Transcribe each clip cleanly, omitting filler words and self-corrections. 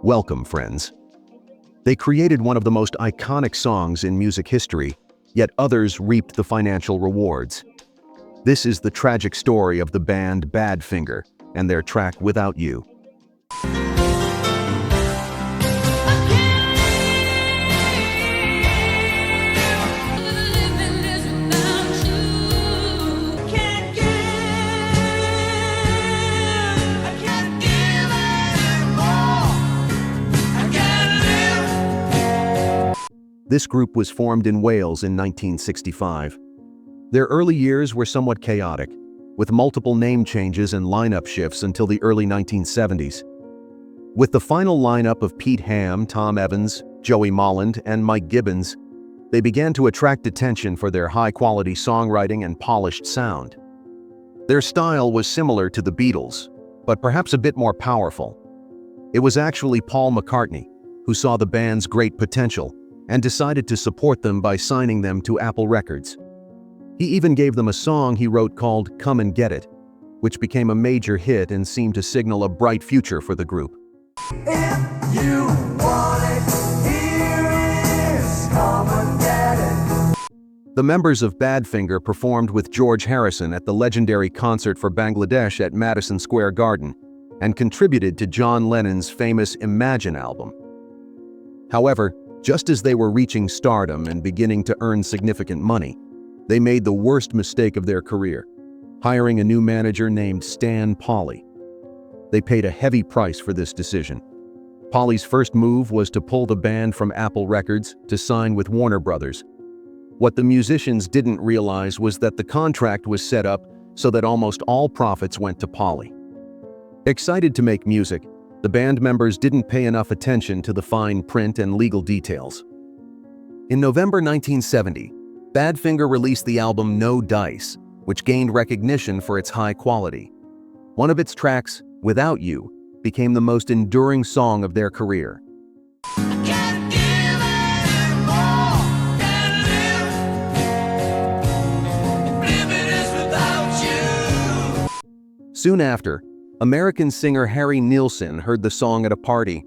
Welcome, friends. They created one of the most iconic songs in music history, yet others reaped the financial rewards. This is the tragic story of the band Badfinger and their track Without You. This group was formed in Wales in 1965. Their early years were somewhat chaotic, with multiple name changes and lineup shifts until the early 1970s. With the final lineup of Pete Ham, Tom Evans, Joey Molland, and Mike Gibbons, they began to attract attention for their high-quality songwriting and polished sound. Their style was similar to the Beatles, but perhaps a bit more powerful. It was actually Paul McCartney who saw the band's great potential and decided to support them by signing them to Apple Records. He even gave them a song he wrote called Come and Get It, which became a major hit and seemed to signal a bright future for the group. If you want it, here it is, come and get it. The members of Badfinger performed with George Harrison at the legendary concert for Bangladesh at Madison Square Garden and contributed to John Lennon's famous Imagine album. However, just as they were reaching stardom and beginning to earn significant money, they made the worst mistake of their career, hiring a new manager named Stan Polley. They paid a heavy price for this decision. Polley's first move was to pull the band from Apple Records to sign with Warner Brothers. What the musicians didn't realize was that the contract was set up so that almost all profits went to Polley. Excited to make music, the band members didn't pay enough attention to the fine print and legal details. In November 1970, Badfinger released the album No Dice, which gained recognition for its high quality. One of its tracks, Without You, became the most enduring song of their career. Soon after, American singer Harry Nilsson heard the song at a party.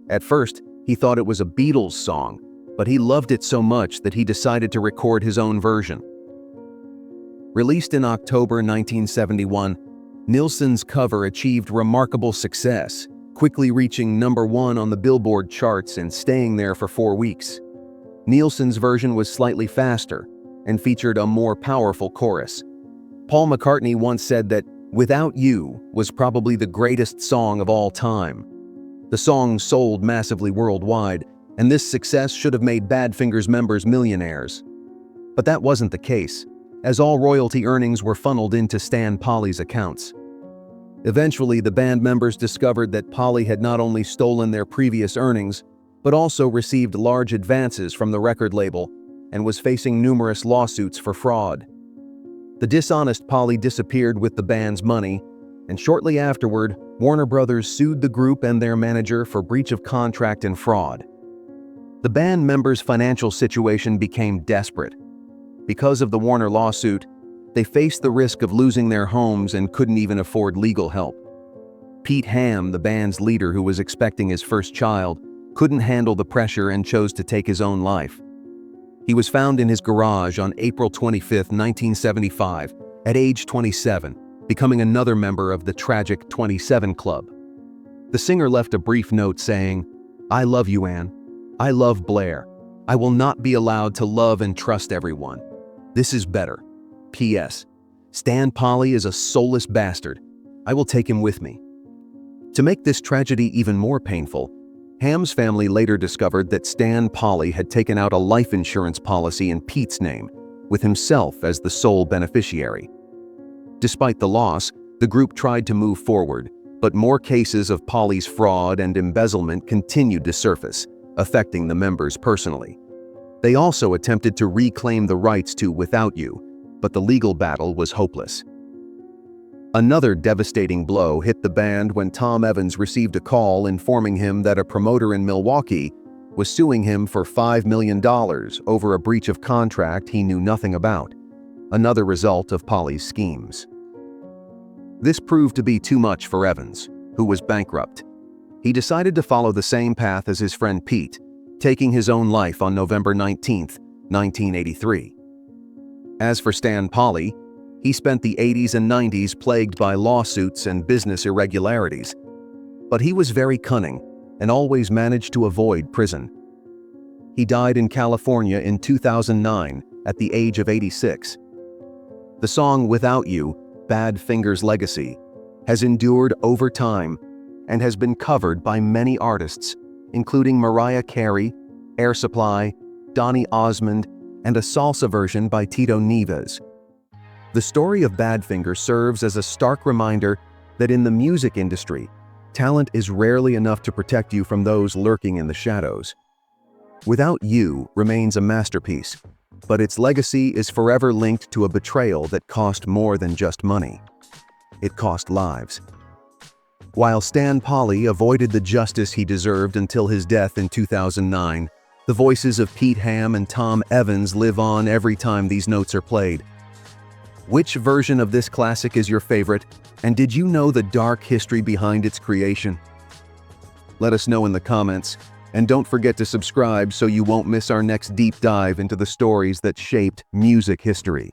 At first, he thought it was a Beatles song, but he loved it so much that he decided to record his own version. Released in October 1971, Nilsson's cover achieved remarkable success, quickly reaching #1 on the Billboard charts and staying there for 4 weeks. Nilsson's version was slightly faster and featured a more powerful chorus. Paul McCartney once said that Without You was probably the greatest song of all time. The song sold massively worldwide, and this success should have made Badfinger's members millionaires. But that wasn't the case, as all royalty earnings were funneled into Stan Polley's accounts. Eventually, the band members discovered that Polley had not only stolen their previous earnings, but also received large advances from the record label and was facing numerous lawsuits for fraud. The dishonest Polley disappeared with the band's money, and shortly afterward, Warner Brothers sued the group and their manager for breach of contract and fraud. The band members' financial situation became desperate. Because of the Warner lawsuit, they faced the risk of losing their homes and couldn't even afford legal help. Pete Ham, the band's leader who was expecting his first child, couldn't handle the pressure and chose to take his own life. He was found in his garage on April 25, 1975, at age 27, becoming another member of the tragic 27 Club. The singer left a brief note saying, "I love you, Anne. I love Blair. I will not be allowed to love and trust everyone. This is better. P.S. Stan Polley is a soulless bastard. I will take him with me." To make this tragedy even more painful, Ham's family later discovered that Stan Polley had taken out a life insurance policy in Pete's name, with himself as the sole beneficiary. Despite the loss, the group tried to move forward, but more cases of Polley's fraud and embezzlement continued to surface, affecting the members personally. They also attempted to reclaim the rights to Without You, but the legal battle was hopeless. Another devastating blow hit the band when Tom Evans received a call informing him that a promoter in Milwaukee was suing him for $5 million over a breach of contract he knew nothing about, another result of Polley's schemes. This proved to be too much for Evans, who was bankrupt. He decided to follow the same path as his friend Pete, taking his own life on November 19, 1983. As for Stan Polley, he spent the 80s and 90s plagued by lawsuits and business irregularities. But he was very cunning and always managed to avoid prison. He died in California in 2009 at the age of 86. The song Without You, Badfinger's Legacy, has endured over time and has been covered by many artists, including Mariah Carey, Air Supply, Donny Osmond, and a salsa version by Tito Nieves. The story of Badfinger serves as a stark reminder that in the music industry, talent is rarely enough to protect you from those lurking in the shadows. Without You remains a masterpiece, but its legacy is forever linked to a betrayal that cost more than just money. It cost lives. While Stan Polley avoided the justice he deserved until his death in 2009, the voices of Pete Ham and Tom Evans live on every time these notes are played. Which version of this classic is your favorite, and did you know the dark history behind its creation? Let us know in the comments, and don't forget to subscribe so you won't miss our next deep dive into the stories that shaped music history.